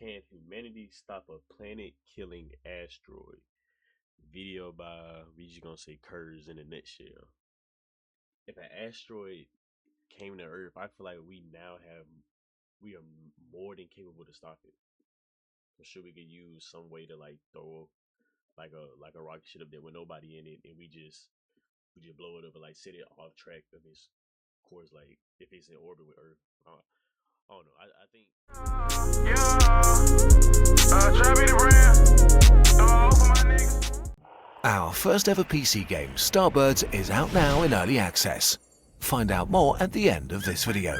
Can humanity stop a planet-killing asteroid? Video by we just gonna say Kurz in a nutshell. If an asteroid came to Earth, I feel like we are more than capable to stop it. For sure, we could use some way to like throw like a rocket ship up there with nobody in it, and we just blow it up and like set it off track of its course, like if it's in orbit with Earth. I don't know. I think. Our first ever PC game, Starbirds, is out now in early access. Find out more at the end of this video.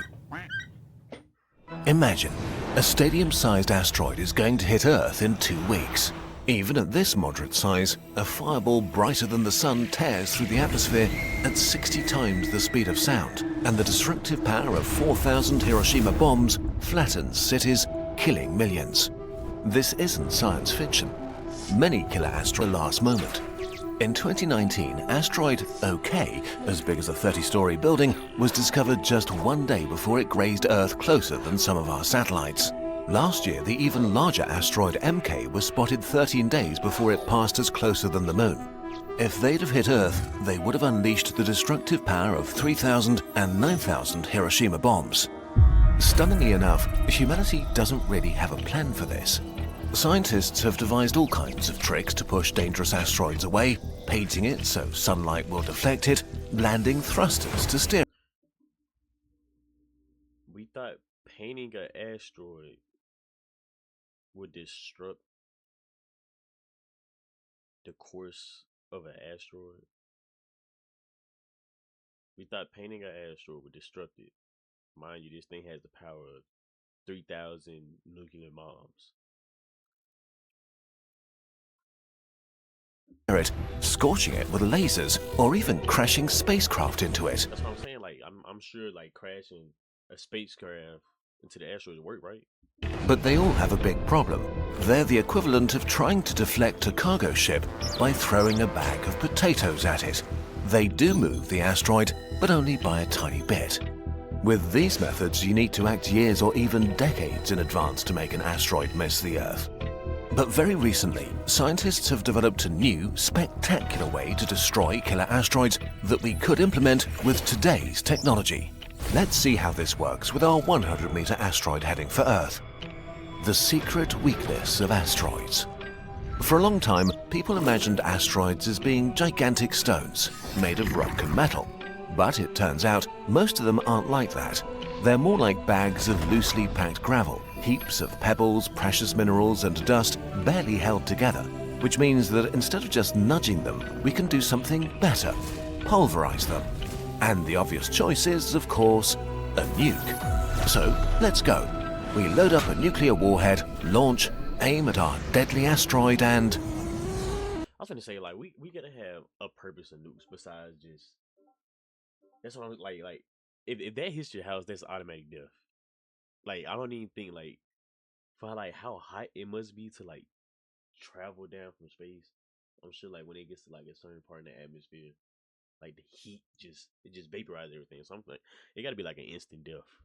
Imagine, a stadium-sized asteroid is going to hit Earth in 2 weeks. Even at this moderate size, a fireball brighter than the sun tears through the atmosphere at 60 times the speed of sound, and the destructive power of 4,000 Hiroshima bombs flattens cities, killing millions. This isn't science fiction. Many kill asteroids at the last moment. In 2019, asteroid OK, as big as a 30-story building, was discovered just 1 day before it grazed Earth closer than some of our satellites. Last year, the even larger asteroid MK was spotted 13 days before it passed us closer than the Moon. If they'd have hit Earth, they would have unleashed the destructive power of 3,000 and 9,000 Hiroshima bombs. Stunningly enough, humanity doesn't really have a plan for this. Scientists have devised all kinds of tricks to push dangerous asteroids away, painting it so sunlight will deflect it, landing thrusters to steer. We thought painting an asteroid would disrupt the course of an asteroid. We thought painting an asteroid would disrupt it. Mind you, this thing has the power of 3,000 nuclear bombs. It, scorching it with lasers, or even crashing spacecraft into it. That's what I'm saying. Like, I'm sure like crashing a spacecraft into the asteroid work, right? But they all have a big problem. They're the equivalent of trying to deflect a cargo ship by throwing a bag of potatoes at it. They do move the asteroid, but only by a tiny bit. With these methods, you need to act years or even decades in advance to make an asteroid miss the Earth. But very recently, scientists have developed a new, spectacular way to destroy killer asteroids that we could implement with today's technology. Let's see how this works with our 100-meter asteroid heading for Earth. The secret weakness of asteroids. For a long time, people imagined asteroids as being gigantic stones made of rock and metal. But it turns out most of them aren't like that. They're more like bags of loosely packed gravel, heaps of pebbles, precious minerals and dust barely held together, which means that instead of just nudging them, we can do something better, pulverize them. And the obvious choice is, of course, a nuke. So let's go. We load up a nuclear warhead, launch, aim at our deadly asteroid and... I was gonna say like we gotta have a purpose of nukes besides just. That's what I'm like. If that hits your house, that's automatic death. Like I don't even think like for like how hot it must be to like travel down from space. I'm sure like when it gets to like a certain part in the atmosphere, like the heat just vaporizes everything. So I'm like, it got to be like an instant death.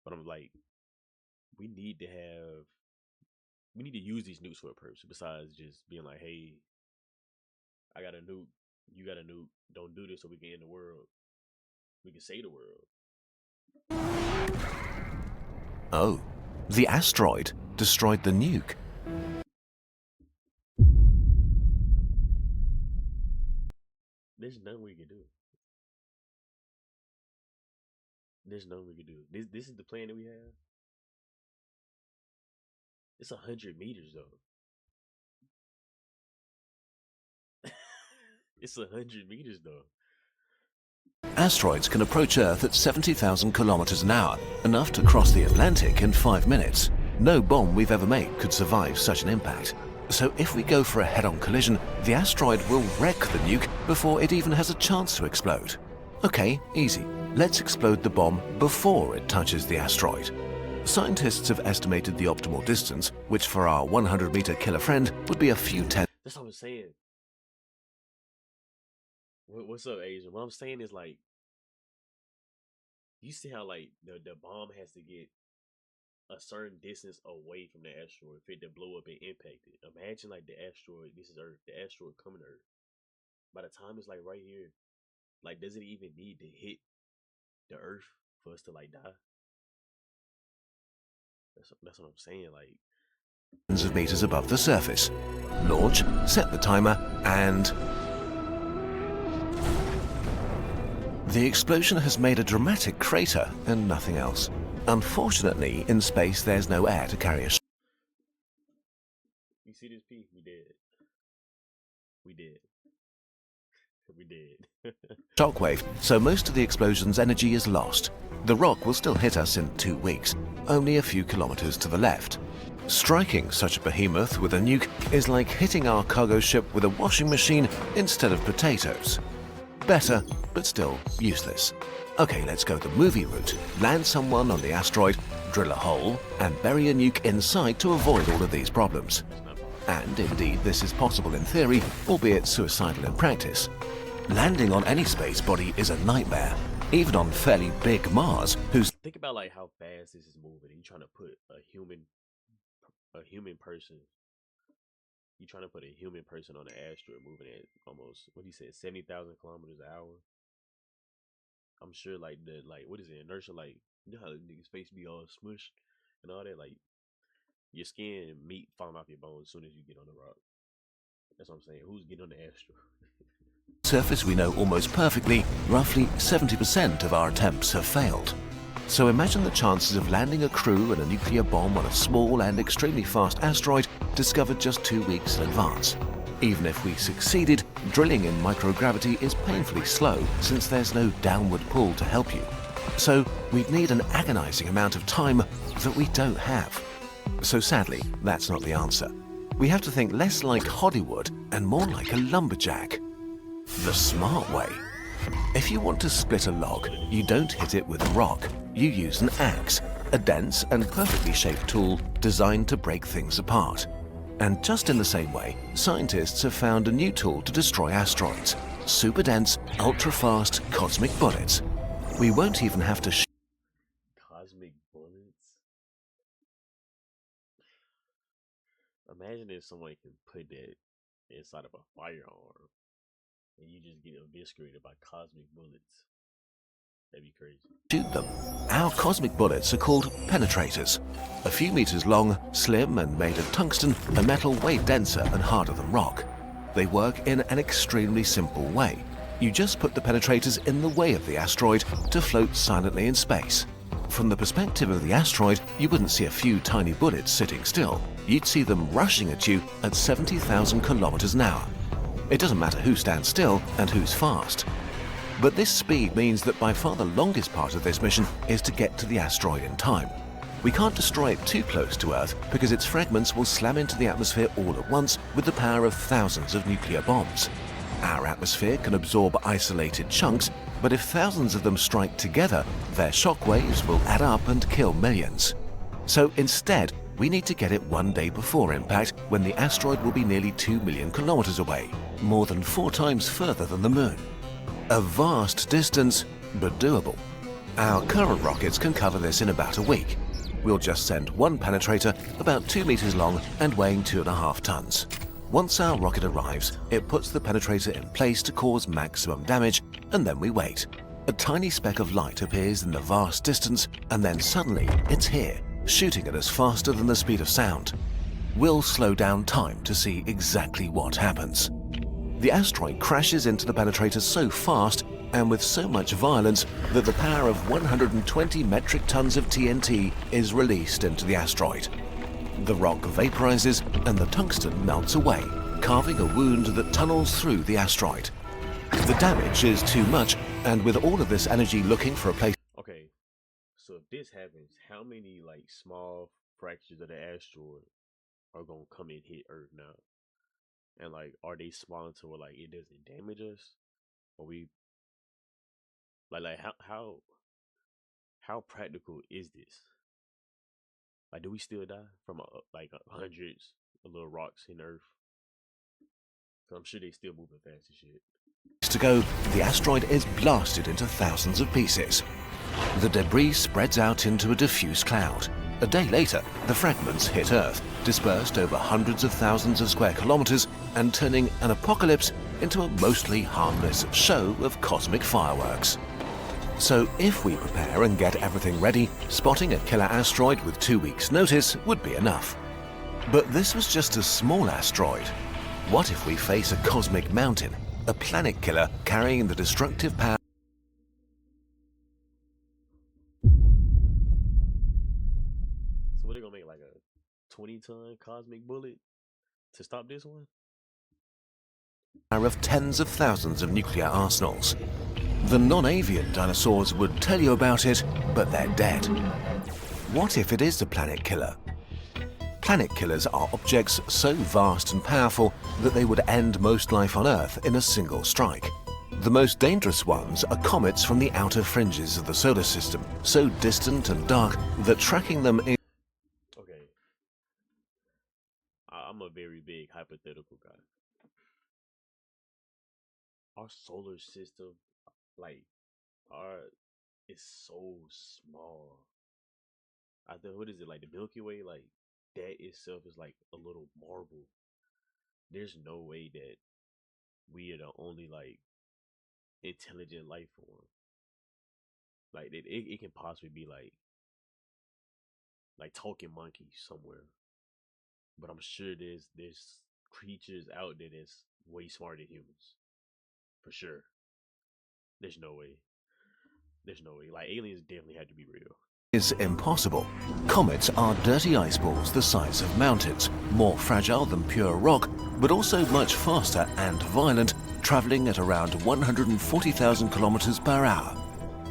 But I'm like, we need to have, we need to use these nukes for a purpose besides just being like, hey, I got a nuke, you got a nuke, don't do this so we can end the world. We can save the world. Oh, the asteroid destroyed the nuke. There's nothing we can do. There's nothing we can do. This is the plan that we have. It's 100 meters though. It's 100 meters though. Asteroids can approach Earth at 70,000 kilometers an hour, enough to cross the Atlantic in 5 minutes. No bomb we've ever made could survive such an impact. So if we go for a head-on collision, the asteroid will wreck the nuke before it even has a chance to explode. Okay, easy. Let's explode the bomb before it touches the asteroid. Scientists have estimated the optimal distance, which for our 100-meter killer friend would be a few tens. That's what I'm saying. What's up, Asian? What I'm saying is like, you see how like the bomb has to get a certain distance away from the asteroid for it to blow up and impact it. Imagine like the asteroid. This is Earth. The asteroid coming to Earth. By the time it's like right here, like does it even need to hit the Earth for us to like die? That's what I'm saying. Like Hundreds of meters above the surface. Launch, set the timer, and the explosion has made a dramatic crater and nothing else. Unfortunately, in space there's no air to carry a you see this P? We did. We did. We did. shockwave, so most of the explosion's energy is lost. The rock will still hit us in 2 weeks, only a few kilometers to the left. Striking such a behemoth with a nuke is like hitting our cargo ship with a washing machine instead of potatoes. Better, but still useless. Okay, let's go the movie route. Land someone on the asteroid, drill a hole, and bury a nuke inside to avoid all of these problems. And indeed, this is possible in theory, albeit suicidal in practice. Landing on any space body is a nightmare, even on fairly big Mars, whose Think about like how fast this is moving. And you trying to put a human person. You trying to put a human person on an asteroid moving at almost what he said 70,000 kilometers an hour. I'm sure like the like what is it inertia like you know how the niggas face be all smushed and all that like your skin and meat falling off your bones as soon as you get on the rock. That's what I'm saying. Who's getting on the asteroid? surface we know almost perfectly, roughly 70% of our attempts have failed. So imagine the chances of landing a crew and a nuclear bomb on a small and extremely fast asteroid discovered just 2 weeks in advance. Even if we succeeded, drilling in microgravity is painfully slow since there's no downward pull to help you. So we'd need an agonizing amount of time that we don't have. So sadly, that's not the answer. We have to think less like Hollywood and more like a lumberjack. The smart way. If you want to split a log, you don't hit it with a rock. You use an axe, a dense and perfectly shaped tool designed to break things apart. And just in the same way, scientists have found a new tool to destroy asteroids. Super dense, ultra-fast cosmic bullets. We won't even have to Cosmic bullets. Imagine if someone can put that inside of a firearm and you just get eviscerated by cosmic bullets. That'd be crazy. shoot them. Our cosmic bullets are called penetrators. A few meters long, slim and made of tungsten, a metal way denser and harder than rock. They work in an extremely simple way. You just put the penetrators in the way of the asteroid to float silently in space. From the perspective of the asteroid, you wouldn't see a few tiny bullets sitting still. You'd see them rushing at you at 70,000 kilometers an hour. It doesn't matter who stands still and who's fast. But this speed means that by far the longest part of this mission is to get to the asteroid in time. We can't destroy it too close to Earth because its fragments will slam into the atmosphere all at once with the power of thousands of nuclear bombs. Our atmosphere can absorb isolated chunks, but if thousands of them strike together, their shock waves will add up and kill millions. So instead, we need to get it 1 day before impact when the asteroid will be nearly 2 million kilometers away, more than 4 times further than the Moon. A vast distance, but doable. Our current rockets can cover this in about a week. We'll just send one penetrator about 2 meters long and weighing 2.5 tons. Once our rocket arrives, it puts the penetrator in place to cause maximum damage, and then we wait. A tiny speck of light appears in the vast distance, and then suddenly it's here, shooting at us faster than the speed of sound. We'll slow down time to see exactly what happens. The asteroid crashes into the penetrator so fast and with so much violence that the power of 120 metric tons of TNT is released into the asteroid. The rock vaporizes and the tungsten melts away, carving a wound that tunnels through the asteroid. The damage is too much, and with all of this energy looking for a place Okay, so if this happens, how many like small fractures of the asteroid are gonna come and hit Earth now? And like, are they small enough where like it doesn't damage us, or we like how practical is this? Like, do we still die from like hundreds of little rocks in Earth? Cause I'm sure they still moving fast as shit. To go, the asteroid is blasted into thousands of pieces. The debris spreads out into a diffuse cloud. A day later, the fragments hit Earth, dispersed over hundreds of thousands of square kilometers and turning an apocalypse into a mostly harmless show of cosmic fireworks. So if we prepare and get everything ready, spotting a killer asteroid with 2 weeks' notice would be enough. But this was just a small asteroid. What if we face a cosmic mountain, a planet killer carrying the destructive power? So what, they gonna make like a 20-ton cosmic bullet to stop this one? Of tens of thousands of nuclear arsenals. The non-avian dinosaurs would tell you about it, but they're dead. What if it is a planet killer? Planet killers are objects so vast and powerful that they would end most life on Earth in a single strike. The most dangerous ones are comets from the outer fringes of the solar system, so distant and dark that tracking them is... Okay. I'm a very big hypothetical guy. Our solar system, like, is so small. I think, what is it, like the Milky Way? Like, that itself is like a little marble. There's no way that we are the only like intelligent life form. Like it can possibly be like talking monkeys somewhere. But I'm sure there's creatures out there that's way smarter than humans. For sure. There's no way. There's no way. Like, aliens definitely had to be real. Is impossible. Comets are dirty ice balls the size of mountains, more fragile than pure rock, but also much faster and violent, traveling at around 140,000 kilometers per hour.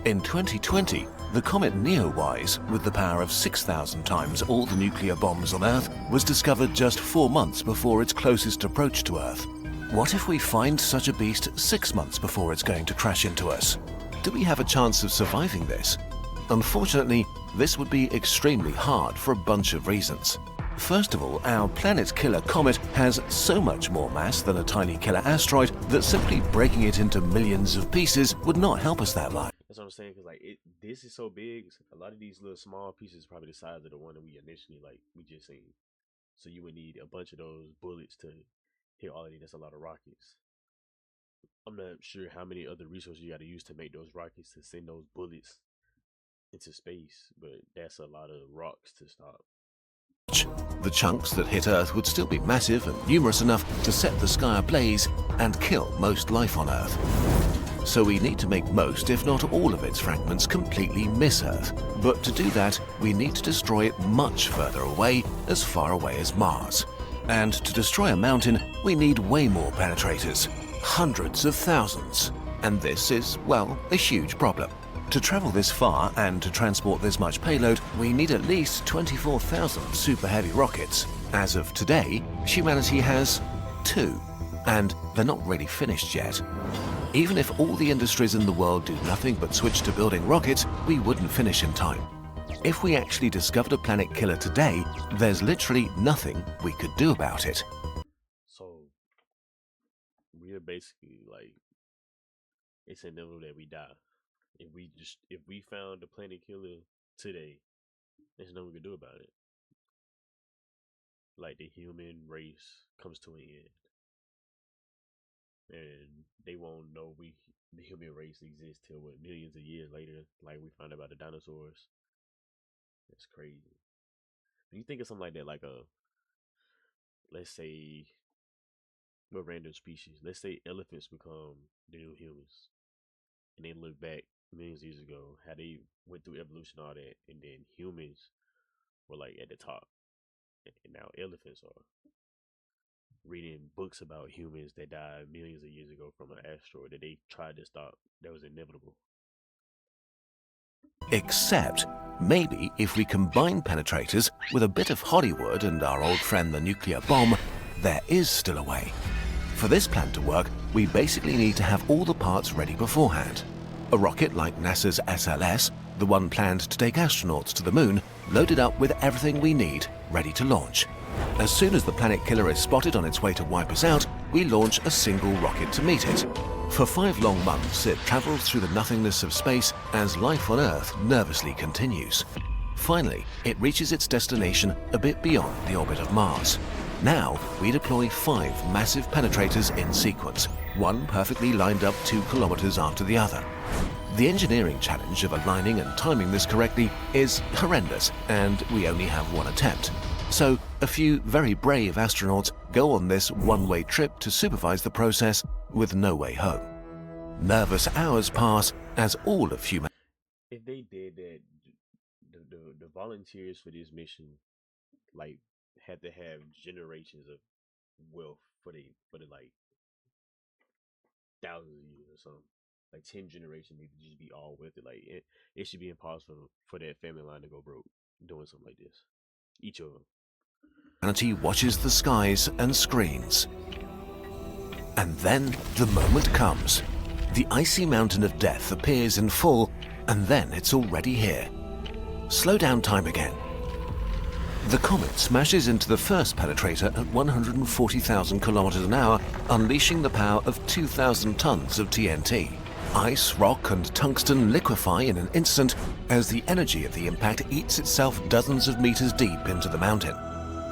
In 2020, the comet Neowise, with the power of 6,000 times all the nuclear bombs on Earth, was discovered just 4 months before its closest approach to Earth. What if we find such a beast 6 months before it's going to crash into us? Do we have a chance of surviving this? Unfortunately, this would be extremely hard for a bunch of reasons. First of all, our planet killer comet has so much more mass than a tiny killer asteroid that simply breaking it into millions of pieces would not help us that much. That's what I'm saying, because like this is so big. A lot of these little small pieces probably the size of the one that we initially we just seen. So you would need a bunch of those bullets to hit all of these. That's a lot of rockets. I'm not sure how many other resources you got to use to make those rockets to send those bullets into space, but that's a lot of rocks to stop. The chunks that hit Earth would still be massive and numerous enough to set the sky ablaze and kill most life on Earth. So we need to make most, if not all of its fragments completely miss Earth. But to do that, we need to destroy it much further away, as far away as Mars. And to destroy a mountain, we need way more penetrators. Hundreds of thousands. And this is, well, a huge problem. To travel this far and to transport this much payload, we need at least 24,000 super heavy rockets. As of today, humanity has 2, and they're not really finished yet. Even if all the industries in the world do nothing but switch to building rockets, we wouldn't finish in time. If we actually discovered a planet killer today, there's literally nothing we could do about it. So we're basically like, it's inevitable that we die. If we found the planet killer today, there's nothing we can do about it. Like, the human race comes to an end, and they won't know the human race exists till millions of years later. Like, we find out about the dinosaurs. That's crazy. When you think of something like that, like let's say, a random species. Let's say elephants become the new humans, and they look back millions of years ago, how they went through evolution, all that, and then humans were like at the top, and now elephants are. Reading books about humans that died millions of years ago from an asteroid that they tried to stop, that was inevitable. Except, maybe if we combine penetrators with a bit of Hollywood and our old friend the nuclear bomb, there is still a way. For this plan to work, we basically need to have all the parts ready beforehand. A rocket like NASA's SLS, the one planned to take astronauts to the moon, loaded up with everything we need, ready to launch. As soon as the planet killer is spotted on its way to wipe us out, we launch a single rocket to meet it. For 5 long months, it travels through the nothingness of space as life on Earth nervously continues. Finally, it reaches its destination a bit beyond the orbit of Mars. Now, we deploy 5 massive penetrators in sequence, one perfectly lined up 2 kilometers after the other. The engineering challenge of aligning and timing this correctly is horrendous, and we only have one attempt. So, a few very brave astronauts go on this one-way trip to supervise the process with no way home. Nervous hours pass as all of humanity. If they did that, the volunteers for this mission like had to have generations of wealth for the like thousands of years or something. Like 10 generations need to just be all with it. Like it should be impossible for that family line to go broke doing something like this. Each of them. Humanity watches the skies and screens. And then the moment comes. The icy mountain of death appears in full, and then it's already here. Slow down time again. The comet smashes into the first penetrator at 140,000 kilometers an hour, unleashing the power of 2,000 tons of TNT. Ice, rock, and tungsten liquefy in an instant as the energy of the impact eats itself dozens of meters deep into the mountain.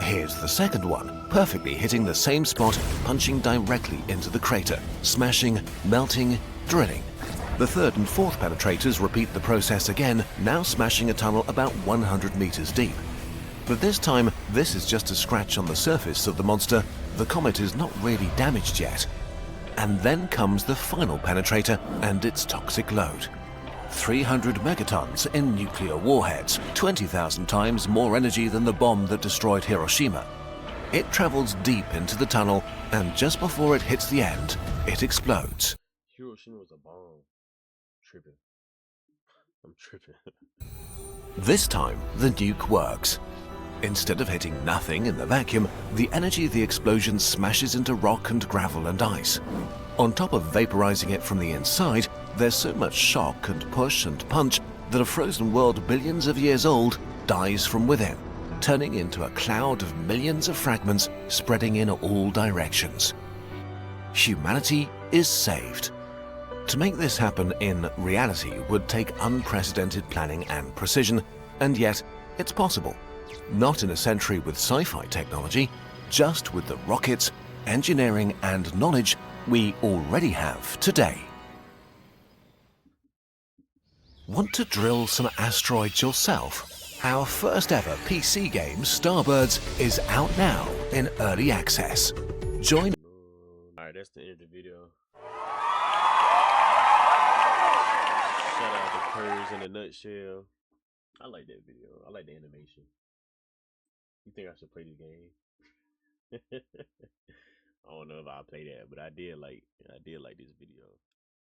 Here's the second one, perfectly hitting the same spot, punching directly into the crater, smashing, melting, drilling. The third and fourth penetrators repeat the process again, now smashing a tunnel about 100 meters deep. But this time, this is just a scratch on the surface of the monster. The comet is not really damaged yet. And then comes the final penetrator and its toxic load. 300 megatons in nuclear warheads, 20,000 times more energy than the bomb that destroyed Hiroshima. It travels deep into the tunnel, and just before it hits the end, it explodes. Hiroshima was a bomb. Tripping. I'm tripping. This time, the nuke works. Instead of hitting nothing in the vacuum, the energy of the explosion smashes into rock and gravel and ice. On top of vaporizing it from the inside, there's so much shock and push and punch that a frozen world billions of years old dies from within, turning into a cloud of millions of fragments spreading in all directions. Humanity is saved. To make this happen in reality would take unprecedented planning and precision, and yet it's possible. Not in a century with sci-fi technology, just with the rockets, engineering, and knowledge we already have today. Want to drill some asteroids yourself? Our first ever PC game, Starbirds, is out now in early access. Join. Alright, that's the end of the video. Shout out to Curves in a Nutshell. I like that video. I like the animation. You think I should play this game? I don't know if I'll play that, but I did like this video.